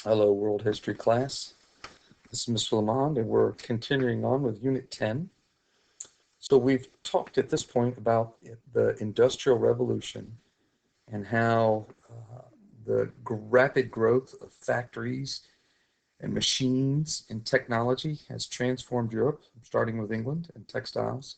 Hello, World History class. This is Mr. Lamond, and we're continuing on with Unit 10. So we've talked at this point about the Industrial Revolution and how the rapid growth of factories and machines and technology has transformed Europe, starting with England and textiles.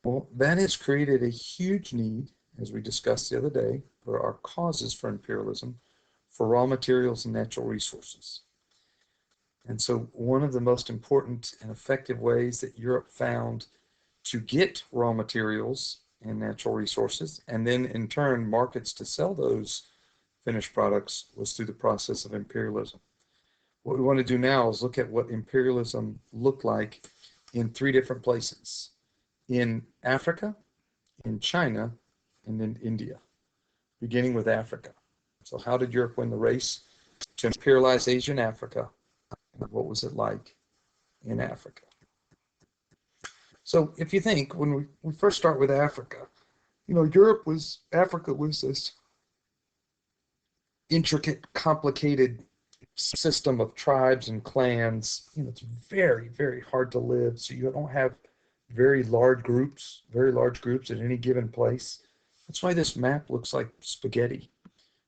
Well, that has created a huge need, as we discussed the other day, for our causes for imperialism, for raw materials and natural resources. And so one of the most important and effective ways that Europe found to get raw materials and natural resources, and then in turn markets to sell those finished products, was through the process of imperialism. What we want to do now is look at what imperialism looked like in three different places: in Africa, in China, and in India, beginning with Africa. So how did Europe win the race to imperialize Asia and Africa? And what was it like in Africa? So if you think, when we first start with Africa, Africa was this intricate, complicated system of tribes and clans. It's very, very hard to live. So you don't have very large groups at any given place. That's why this map looks like spaghetti.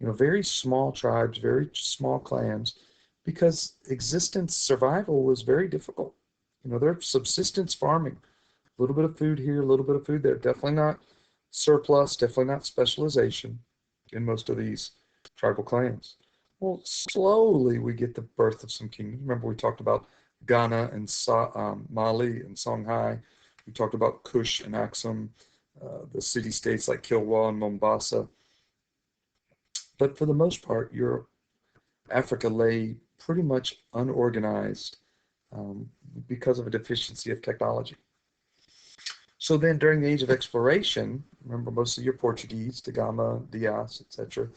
Very small tribes, very small clans, because existence, survival was very difficult. They're subsistence farming, a little bit of food here, a little bit of food there. Definitely not surplus, definitely not specialization in most of these tribal clans. Well, slowly we get the birth of some kingdoms. Remember, we talked about Ghana and Mali and Songhai. We talked about Kush and Aksum, the city-states like Kilwa and Mombasa. But for the most part, Africa lay pretty much unorganized because of a deficiency of technology. So then during the age of exploration, remember most of your Portuguese, Da Gama, Dias, etc.,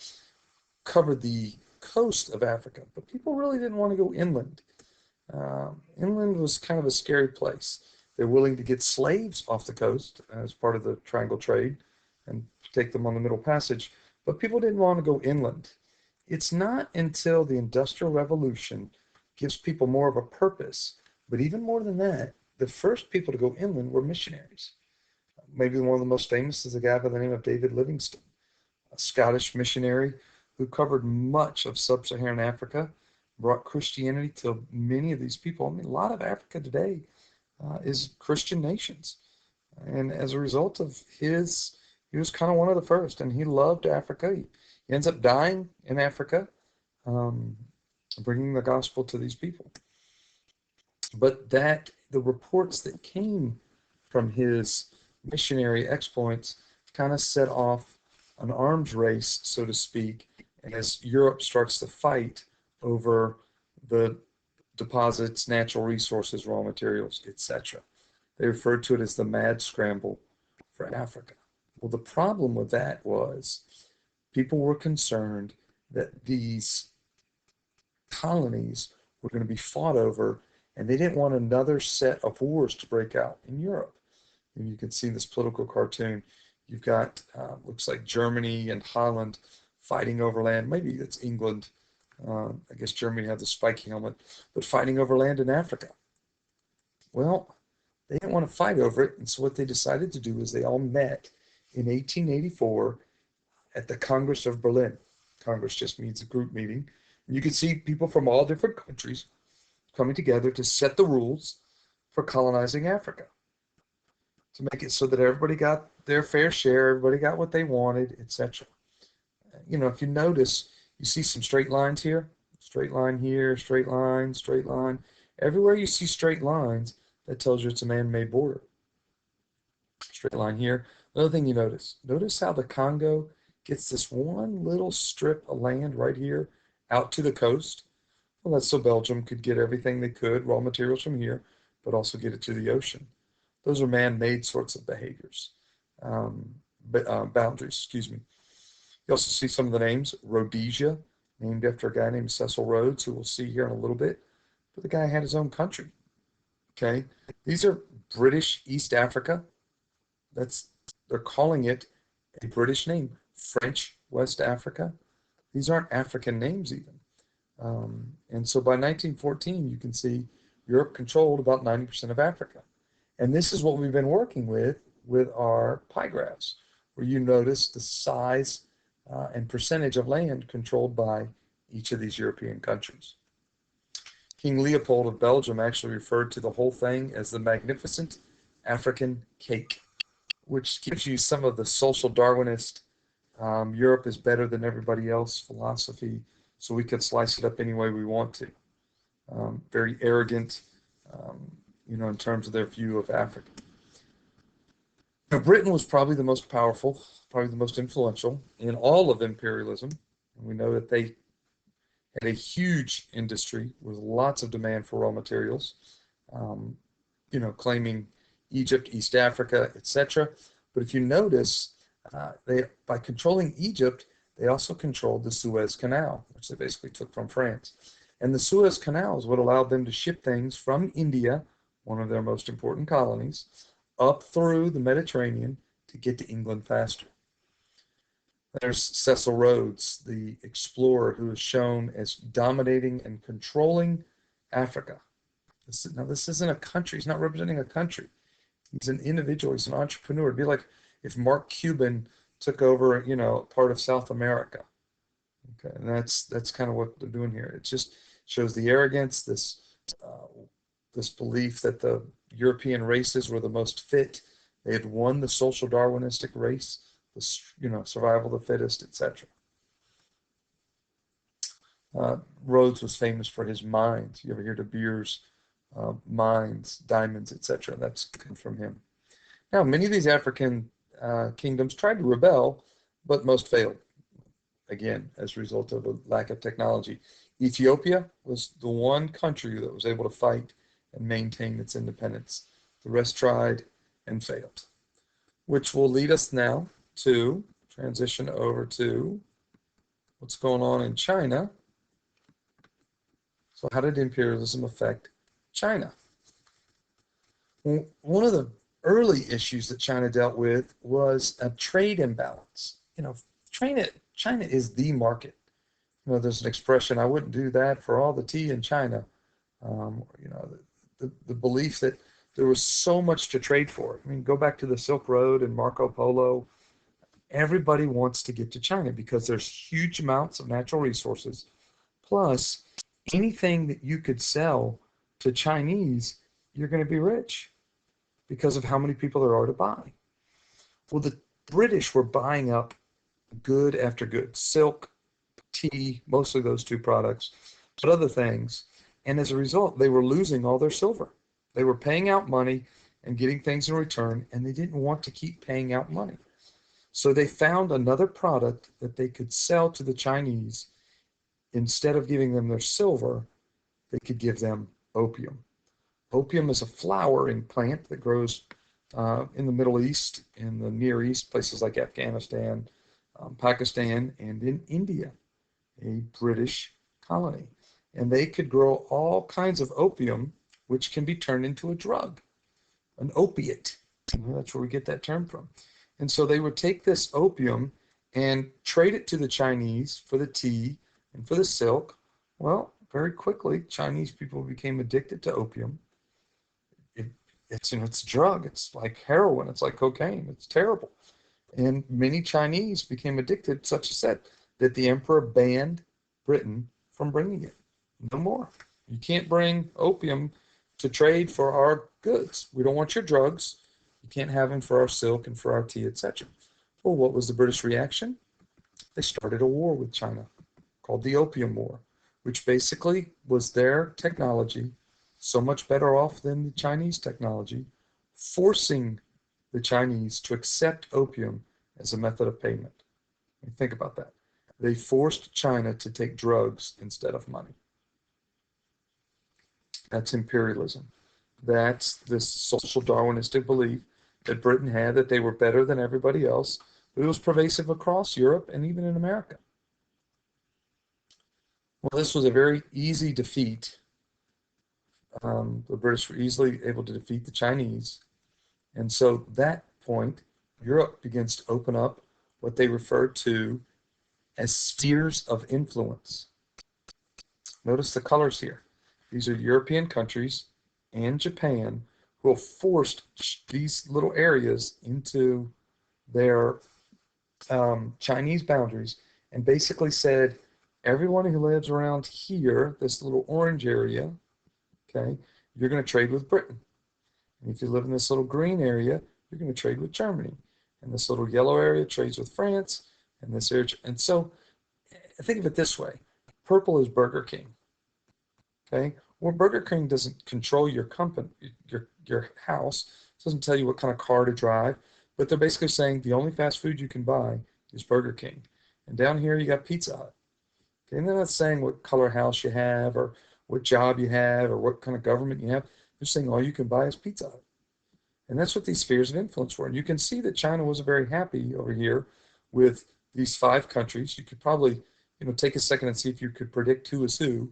covered the coast of Africa, but people really didn't want to go inland. Inland was kind of a scary place. They're willing to get slaves off the coast as part of the triangle trade and take them on the Middle Passage, but people didn't want to go inland. It's not until the Industrial Revolution gives people more of a purpose, but even more than that, the first people to go inland were missionaries. Maybe one of the most famous is a guy by the name of David Livingstone, a Scottish missionary who covered much of sub-Saharan Africa, brought Christianity to many of these people. I mean, a lot of Africa today is Christian nations. And as a result of he was kind of one of the first, and he loved Africa. He ends up dying in Africa, bringing the gospel to these people. But the reports that came from his missionary exploits kind of set off an arms race, so to speak, as Europe starts to fight over the deposits, natural resources, raw materials, etc. They referred to it as the mad scramble for Africa. Well, the problem with that was people were concerned that these colonies were going to be fought over, and they didn't want another set of wars to break out in Europe. And you can see this political cartoon. You've got, looks like Germany and Holland fighting over land. Maybe it's England. I guess Germany had the spiky helmet, but fighting over land in Africa. Well, they didn't want to fight over it, and so what they decided to do is they all met in 1884 at the Congress of Berlin. Congress just means a group meeting. And you can see people from all different countries coming together to set the rules for colonizing Africa, to make it so that everybody got their fair share, everybody got what they wanted, etc. If you notice, you see some straight lines here, straight line here, straight line, straight line. Everywhere you see straight lines, that tells you it's a man-made border. Straight line here. Another thing you notice how the Congo gets this one little strip of land right here out to the coast. Well, that's so Belgium could get everything they could, raw materials from here, but also get it to the ocean. Those are man-made sorts of behaviors, boundaries, excuse me. You also see some of the names. Rhodesia, named after a guy named Cecil Rhodes, who we'll see here in a little bit. But the guy had his own country. Okay, these are British East Africa. They're calling it a British name. French West Africa. These aren't African names even. And so by 1914, you can see Europe controlled about 90% of Africa. And this is what we've been working with our pie graphs, where you notice the size and percentage of land controlled by each of these European countries. King Leopold of Belgium actually referred to the whole thing as the magnificent African cake, which gives you some of the social Darwinist, Europe is better than everybody else philosophy, so we can slice it up any way we want to. Very arrogant, in terms of their view of Africa. Now, Britain was probably the most powerful, probably the most influential in all of imperialism. And we know that they had a huge industry with lots of demand for raw materials, claiming Egypt, East Africa, etc. But if you notice, by controlling Egypt, they also controlled the Suez Canal, which they basically took from France. And the Suez Canal is what allowed them to ship things from India, one of their most important colonies, up through the Mediterranean to get to England faster. There's Cecil Rhodes, the explorer who is shown as dominating and controlling Africa. This isn't a country. He's not representing a country. He's an individual. He's an entrepreneur. It'd be like if Mark Cuban took over, part of South America. Okay, and that's kind of what they're doing here. It just shows the arrogance, this belief that the European races were the most fit. They had won the social Darwinistic race, survival of the fittest, etc. Rhodes was famous for his mines. You ever hear De Beers mines, diamonds, etc. That's from him. Now, many of these African kingdoms tried to rebel, but most failed, again, as a result of a lack of technology. Ethiopia was the one country that was able to fight and maintain its independence. The rest tried and failed, which will lead us now to transition over to what's going on in China. So how did imperialism affect China? Well, one of the early issues that China dealt with was a trade imbalance. China is the market. There's an expression, I wouldn't do that for all the tea in China. The belief that there was so much to trade for. I mean, go back to the Silk Road and Marco Polo. Everybody wants to get to China because there's huge amounts of natural resources. Plus, anything that you could sell to Chinese, you're going to be rich because of how many people there are to buy. Well, the British were buying up good after good, silk, tea, mostly those two products, but other things. And as a result, they were losing all their silver. They were paying out money and getting things in return, and they didn't want to keep paying out money. So they found another product that they could sell to the Chinese. Instead of giving them their silver, they could give them opium. Opium is a flowering plant that grows in the Middle East, in the Near East, places like Afghanistan, Pakistan, and in India, a British colony. And they could grow all kinds of opium, which can be turned into a drug, an opiate. That's where we get that term from. And so they would take this opium and trade it to the Chinese for the tea and for the silk. Well, very quickly, Chinese people became addicted to opium. It's a drug. It's like heroin. It's like cocaine. It's terrible. And many Chinese became addicted, such as that the emperor banned Britain from bringing it. No more. You can't bring opium to trade for our goods. We don't want your drugs. You can't have them for our silk and for our tea, etc. Well, what was the British reaction? They started a war with China called the Opium War, which basically was their technology, so much better off than the Chinese technology, forcing the Chinese to accept opium as a method of payment. Think about that. They forced China to take drugs instead of money. That's imperialism. That's this social Darwinistic belief that Britain had that they were better than everybody else, but it was pervasive across Europe and even in America. Well, this was a very easy defeat. The British were easily able to defeat the Chinese. And so at that point, Europe begins to open up what they refer to as spheres of influence. Notice the colors here. These are European countries and Japan who have forced these little areas into their Chinese boundaries and basically said, everyone who lives around here, this little orange area, okay, you're going to trade with Britain. And if you live in this little green area, you're going to trade with Germany. And this little yellow area trades with France. And this area, and so think of it this way. Purple is Burger King. Okay? Well, Burger King doesn't control your company, your house. It doesn't tell you what kind of car to drive. But they're basically saying the only fast food you can buy is Burger King. And down here you got Pizza Hut. Okay? And they're not saying what color house you have or what job you have or what kind of government you have. They're saying all you can buy is Pizza Hut. And that's what these spheres of influence were. And you can see that China wasn't very happy over here with these 5 countries. You could probably, take a second and see if you could predict who is who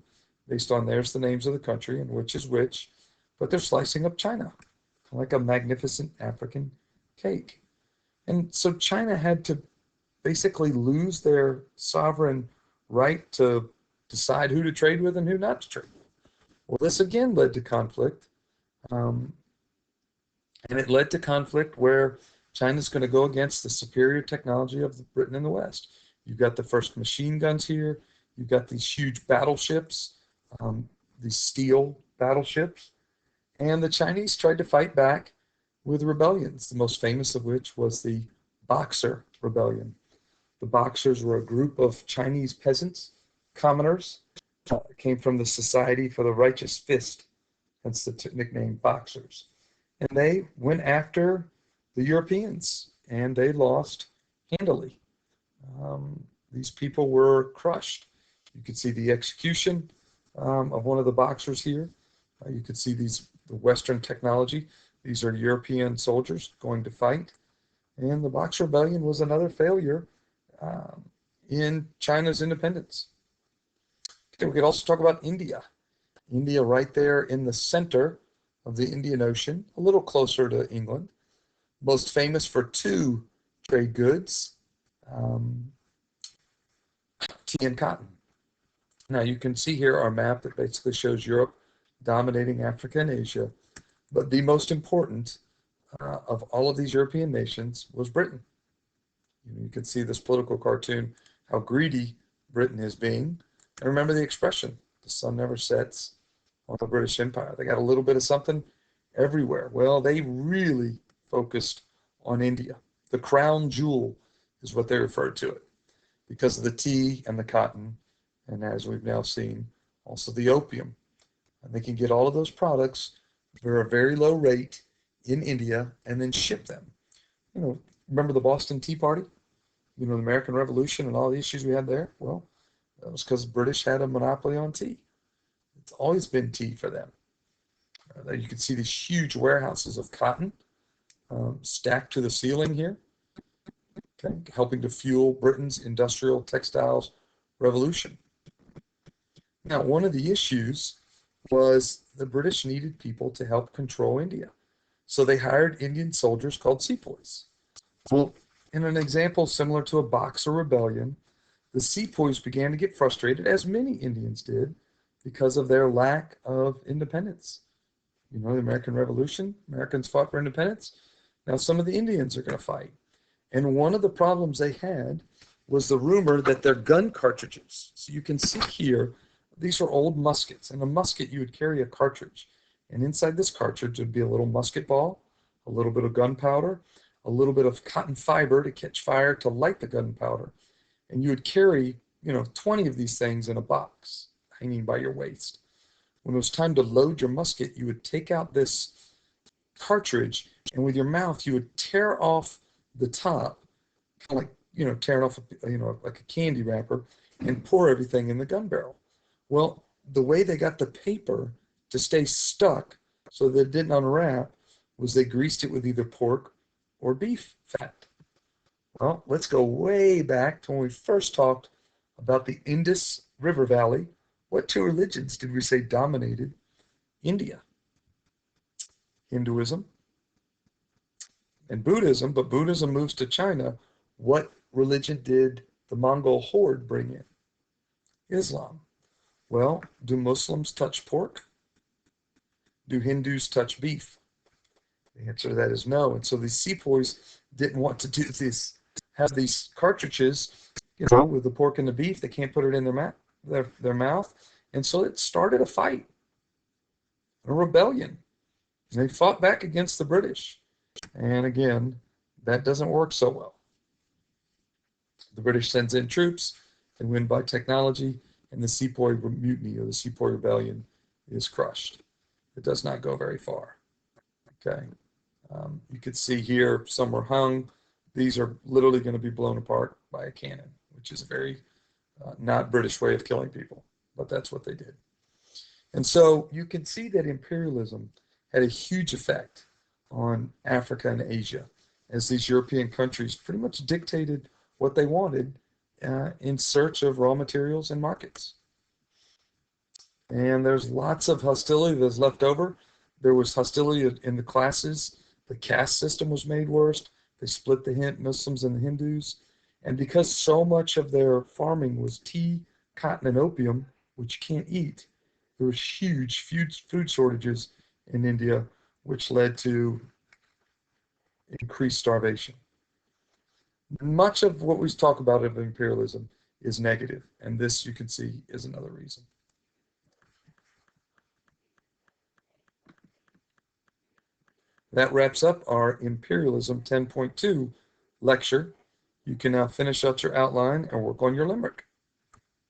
based on there's the names of the country and which is which. But they're slicing up China like a magnificent African cake. And so China had to basically lose their sovereign right to decide who to trade with and who not to trade with. Well, this again led to conflict. And it led to conflict where China's going to go against the superior technology of Britain and the West. You've got the first machine guns here. You've got these huge battleships, these steel battleships. And the Chinese tried to fight back with rebellions, the most famous of which was the Boxer Rebellion. The Boxers were a group of Chinese peasants, commoners, came from the Society for the Righteous Fist, hence the nickname Boxers. And they went after the Europeans, and they lost handily. These people were crushed. You could see the execution of one of the Boxers here. You could see the Western technology. These are European soldiers going to fight. And the Boxer Rebellion was another failure in China's independence. Okay, we could also talk about India. India right there in the center of the Indian Ocean, a little closer to England. Most famous for 2 trade goods, tea and cotton. Now you can see here our map that basically shows Europe dominating Africa and Asia, but the most important of all of these European nations was Britain. You can see this political cartoon, how greedy Britain is being. And remember the expression, the sun never sets on the British Empire. They got a little bit of something everywhere. Well, they really focused on India. The crown jewel is what they referred to it because of the tea and the cotton, and as we've now seen, also the opium. And they can get all of those products for a very low rate in India and then ship them. Remember the Boston Tea Party? The American Revolution and all the issues we had there? Well, that was because the British had a monopoly on tea. It's always been tea for them. You can see these huge warehouses of cotton stacked to the ceiling here, okay, helping to fuel Britain's industrial textiles revolution. Now, one of the issues was the British needed people to help control India. So they hired Indian soldiers called sepoys. Well, in an example similar to a Boxer rebellion, the sepoys began to get frustrated, as many Indians did, because of their lack of independence. The American Revolution, Americans fought for independence. Now some of the Indians are going to fight. And one of the problems they had was the rumor that their gun cartridges, so you can see here, these are old muskets. In a musket, you would carry a cartridge. And inside this cartridge would be a little musket ball, a little bit of gunpowder, a little bit of cotton fiber to catch fire to light the gunpowder. And you would carry, 20 of these things in a box hanging by your waist. When it was time to load your musket, you would take out this cartridge, and with your mouth, you would tear off the top, kind of like, tearing off, like a candy wrapper, and pour everything in the gun barrel. Well, the way they got the paper to stay stuck so that it didn't unwrap was they greased it with either pork or beef fat. Well, let's go way back to when we first talked about the Indus River Valley. What 2 religions did we say dominated India? Hinduism and Buddhism, but Buddhism moves to China. What religion did the Mongol horde bring in? Islam. Well, do Muslims touch pork? Do Hindus touch beef? The answer to that is no. And so these sepoys didn't want to do this, have these cartridges, with the pork and the beef. They can't put it in their mouth. And so it started a fight, a rebellion. And they fought back against the British. And again, that doesn't work so well. The British sends in troops, they win by technology, and the Sepoy Mutiny or the Sepoy Rebellion is crushed. It does not go very far. Okay, you could see here some were hung. These are literally going to be blown apart by a cannon, which is a very not British way of killing people, but that's what they did. And so you can see that imperialism had a huge effect on Africa and Asia as these European countries pretty much dictated what they wanted in search of raw materials and markets. And there's lots of hostility that's left over. There was hostility in the classes. The caste system was made worse. They split the Muslims and the Hindus. And because so much of their farming was tea, cotton, and opium, which you can't eat, there was huge food shortages in India, which led to increased starvation. Much of what we talk about of imperialism is negative, and this you can see is another reason. That wraps up our Imperialism 10.2 lecture. You can now finish out your outline and work on your limerick.